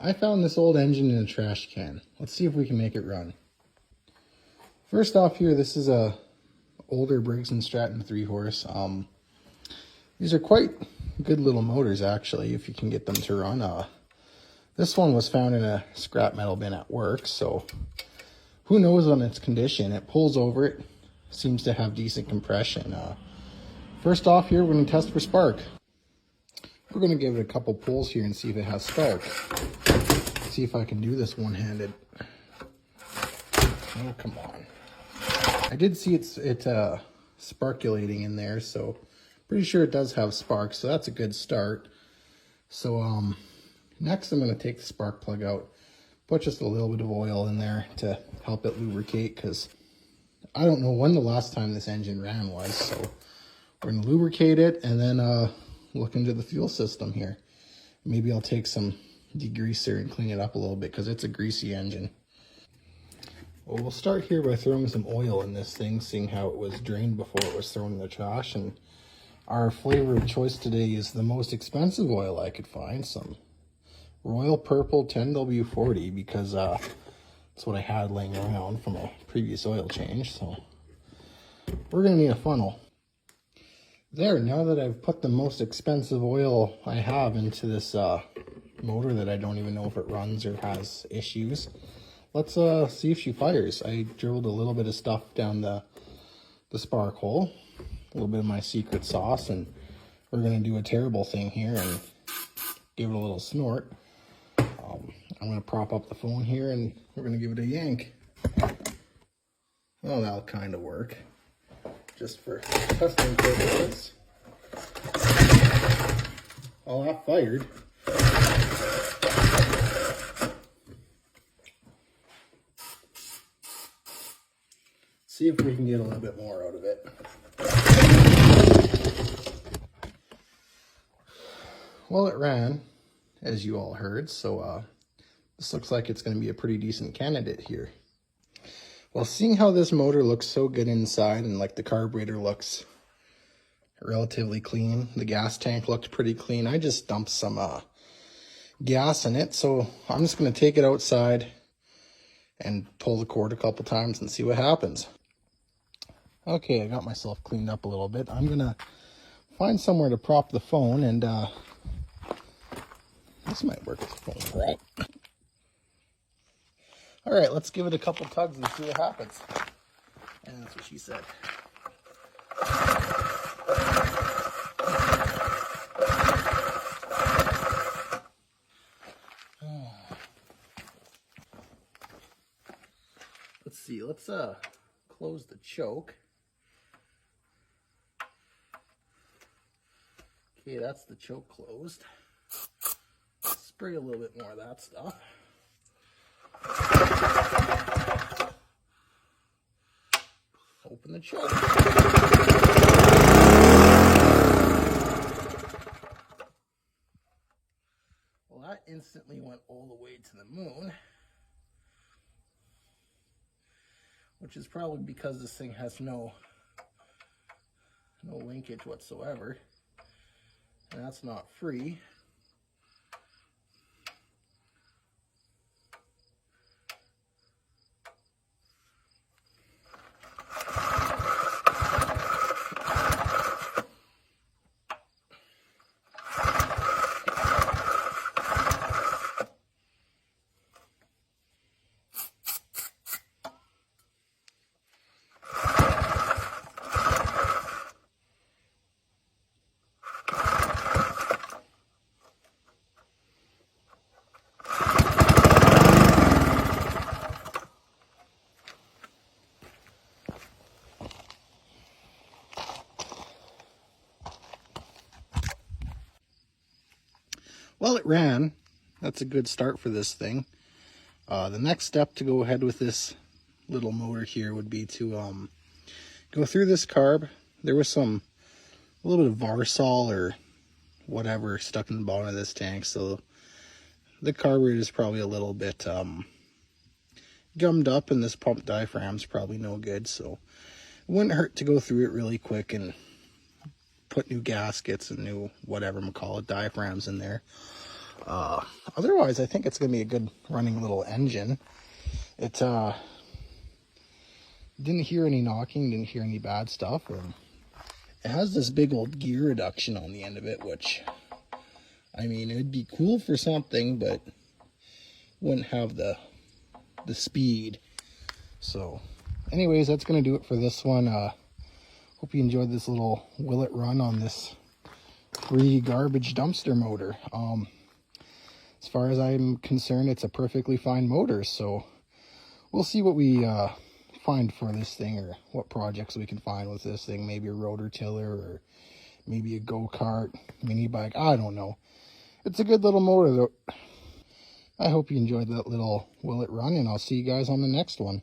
I found this old engine in a trash can. Let's see if we can make it run. First off here, this is a older Briggs and Stratton 3-horse. These are quite good little motors actually, if you can get them to run. This one was found in a scrap metal bin at work, so who knows on its condition. It pulls over, it seems to have decent compression. First off here, we're going to test for spark. We're going to give it a couple pulls here and see if it has spark. See if I can do this one-handed. Oh, come on. I did see it sparkulating in there, so pretty sure it does have spark, so that's a good start. So next I'm going to take the spark plug out, put just a little bit of oil in there to help it lubricate, because I don't know when the last time this engine ran was, so we're going to lubricate it and then look into the fuel system here. Maybe I'll take some degreaser and clean it up a little bit because it's a greasy engine. Well, we'll start here by throwing some oil in this thing, seeing how it was drained before it was thrown in the trash. And our flavor of choice today is the most expensive oil I could find, some Royal Purple 10W40, because that's what I had laying around from a previous oil change. So we're going to need a funnel. There, now that I've put the most expensive oil I have into this motor that I don't even know if it runs or has issues, let's see if she fires. I drilled a little bit of stuff down the spark hole, a little bit of my secret sauce, and we're going to do a terrible thing here and give it a little snort. I'm going to prop up the phone here and we're going to give it a yank. Well, that'll kind of work. Just for testing purposes. Well, that fired. See if we can get a little bit more out of it. Well, it ran, as you all heard, so this looks like it's going to be a pretty decent candidate here. Well, seeing how this motor looks so good inside, and like the carburetor looks relatively clean, the gas tank looked pretty clean, I just dumped some gas in it. So I'm just going to take it outside and pull the cord a couple times and see what happens. Okay, I got myself cleaned up a little bit. I'm going to find somewhere to prop the phone, and this might work as a phone prop. All right, let's give it a couple tugs and see what happens. And that's what she said. Let's see, let's close the choke. Okay, that's the choke closed. Spray a little bit more of that stuff. Open the choke. Well, that instantly went all the way to the moon, which is probably because this thing has no linkage whatsoever, and that's not free. Well, it ran. That's a good start for this thing. The next step to go ahead with this little motor here would be to go through this carb. There was a little bit of Varsol or whatever stuck in the bottom of this tank, so the carburetor is probably a little bit gummed up, and this pump diaphragm's probably no good, so it wouldn't hurt to go through it really quick and put new gaskets and new whatever we call it diaphragms in there. Otherwise, I think it's going to be a good running little engine. It didn't hear any knocking, didn't hear any bad stuff. And it has this big old gear reduction on the end of it, which, I mean, it'd be cool for something, but wouldn't have the speed. So anyways, that's going to do it for this one. Hope you enjoyed this little will it run on this free garbage dumpster motor. As far as I'm concerned, it's a perfectly fine motor, so we'll see what we find for this thing, or what projects we can find with this thing. Maybe a rotor tiller, or maybe a go-kart, mini bike, I don't know. It's a good little motor though. I hope you enjoyed that little will it run, and I'll see you guys on the next one.